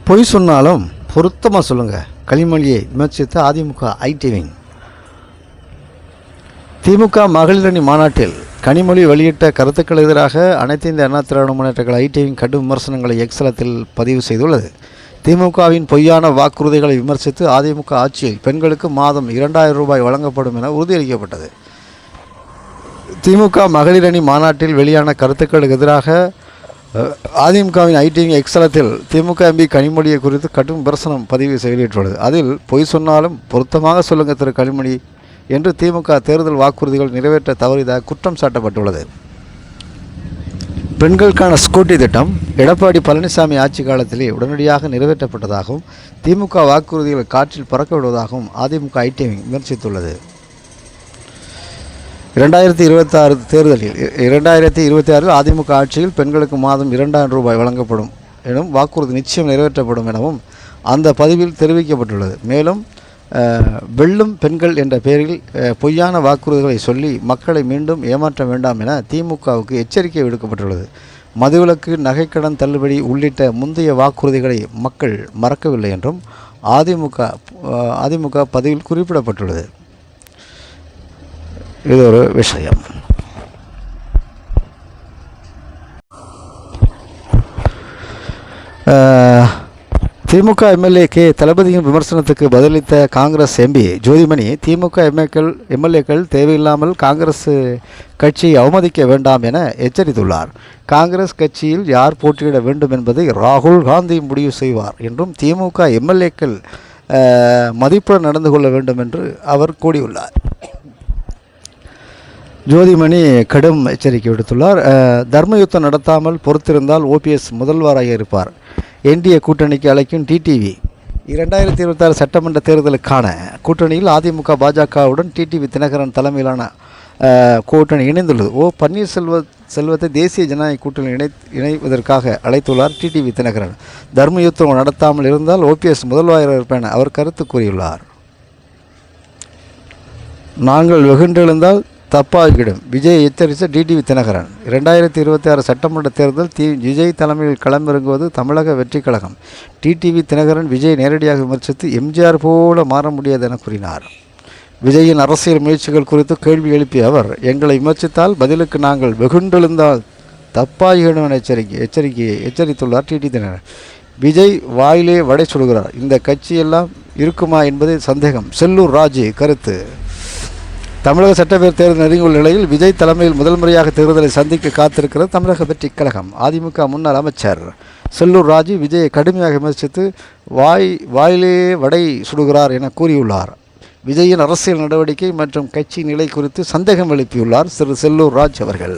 பொய் சொன்னாலும் பொருத்தமாக சொல்லுங்கள். கனிமொழியை விமர்சித்த அதிமுக ஐடி விங். திமுக மகளிரணி மாநாட்டில் கனிமொழி வெளியிட்ட கருத்துக்கள் எதிராக அனைத்து இந்திய அண்ணா திராவிட முன்னேற்ற கழக ஐடி விங் கடும் விமர்சனங்களை எக்ஸலத்தில் பதிவு செய்துள்ளது. திமுகவின் பொய்யான வாக்குறுதிகளை விமர்சித்து அதிமுக ஆட்சியில் பெண்களுக்கு மாதம் 2000 ரூபாய் வழங்கப்படும் என உறுதியளிக்கப்பட்டது. திமுக மகளிரணி மாநாட்டில் வெளியான கருத்துக்களுக்கு எதிராக அதிமுகவின் ஐடி விங் எக்ஸலத்தில் திமுக எம்பி கனிமொழியை குறித்து கடும் விமர்சனம் பதிவு வெளியிட்டுள்ளது. அதில் பொய் சொன்னாலும் பொருத்தமாக சொல்லுங்கள் திரு கனிமொழி என்று திமுக தேர்தல் வாக்குறுதிகள் நிறைவேற்ற தவறியதாக குற்றம் சாட்டப்பட்டுள்ளது. பெண்களுக்கான ஸ்கூட்டி திட்டம் எடப்பாடி பழனிசாமி ஆட்சி காலத்திலே உடனடியாக நிறைவேற்றப்பட்டதாகவும் திமுக வாக்குறுதிகள் காற்றில் பறக்க விடுவதாகவும் அதிமுக ஐடி விங் விமர்சித்துள்ளது. 2026 தேர்தலில் 2026 அதிமுக ஆட்சியில் பெண்களுக்கு மாதம் 2000 ரூபாய் வழங்கப்படும் எனும் வாக்குறுதி நிச்சயம் நிறைவேற்றப்படும் எனவும் அந்த பதிவில் தெரிவிக்கப்பட்டுள்ளது. மேலும் வெல்லும் பெண்கள் என்ற பெயரில் பொய்யான வாக்குறுதிகளை சொல்லி மக்களை மீண்டும் ஏமாற்ற வேண்டாம் என திமுகவுக்கு எச்சரிக்கை விடுக்கப்பட்டுள்ளது. மதுவிலக்கு, நகைக்கடன் தள்ளுபடி உள்ளிட்ட முந்தைய வாக்குறுதிகளை மக்கள் மறக்கவில்லை என்றும் அதிமுக பதிவில் குறிப்பிடப்பட்டுள்ளது. இது ஒரு விஷயம். திமுக எம்எல்ஏ கே தளபதியின் விமர்சனத்துக்கு பதிலளித்த காங்கிரஸ் எம்பி ஜோதிமணி, திமுக எம்எல்ஏக்கள் தேவையில்லாமல் காங்கிரஸ் கட்சியை அவமதிக்க வேண்டாம் என எச்சரித்துள்ளார். காங்கிரஸ் கட்சியில் யார் போட்டியிட வேண்டும் என்பதை ராகுல் காந்தி முடிவு செய்வார் என்றும் திமுக எம்எல்ஏக்கள் மதிப்புடன் நடந்து கொள்ள வேண்டும் என்று அவர் கூறியுள்ளார். ஜோதிமணி கடும் எச்சரிக்கை விடுத்துள்ளார். தர்ம யுத்தம் நடத்தாமல் பொறுத்திருந்தால் ஓபிஎஸ் முதல்வராக இருப்பார். என்டிஏ கூட்டணிக்கு அழைக்கும் டிடிவி. 2026 சட்டமன்ற தேர்தலுக்கான கூட்டணியில் அதிமுக பாஜகவுடன் டிடிவி தினகரன் தலைமையிலான கூட்டணி இணைந்துள்ளது. பன்னீர்செல்வத்தை தேசிய ஜனநாயக கூட்டணி இணைவதற்காக அழைத்துள்ளார் டிடிவி தினகரன். தர்ம யுத்தம் நடத்தாமல் இருந்தால் ஓபிஎஸ் முதல்வராக இருப்பார் என அவர் கருத்து கூறியுள்ளார். நாங்கள் வெகுண்டெழுந்தால் தப்பாகிவிடும் விஜய் எச்சரித்த டிடிவி தினகரன். 2026 சட்டமன்ற தேர்தல் விஜய் தலைமையில் களமிறங்குவது தமிழக வெற்றி கழகம். டிடிவி தினகரன் விஜய் நேரடியாக விமர்சித்து எம்ஜிஆர் போல மாற முடியாது என கூறினார். விஜயின் அரசியல் முயற்சிகள் குறித்து கேள்வி எழுப்பிய அவர், எங்களை விமர்சித்தால் பதிலுக்கு நாங்கள் வெகுண்டெழுந்தால் தப்பாகிவிடும் என எச்சரித்துள்ளார் டிடிவி தினகரன். விஜய் வாயிலே வடை சுடுகிறார். இந்த கட்சியெல்லாம் இருக்குமா என்பதே சந்தேகம். செல்லூர் ராஜு கருத்து. தமிழக சட்டப்பேரவை தேர்தல் நெருங்கியுள்ள நிலையில் விஜய் தலைமையில் முதல் முறையாக தேர்தலை சந்திக்க காத்திருக்கிறது தமிழக வெற்றி கழகம். அதிமுக முன்னாள் அமைச்சர் செல்லூர் ராஜு விஜயை கடுமையாக விமர்சித்து வாயிலே வடை சுடுகிறார் என கூறியுள்ளார். விஜயின் அரசியல் நடவடிக்கை மற்றும் கட்சி நிலை குறித்து சந்தேகம் எழுப்பியுள்ளார் திரு செல்லூர் ராஜ் அவர்கள்.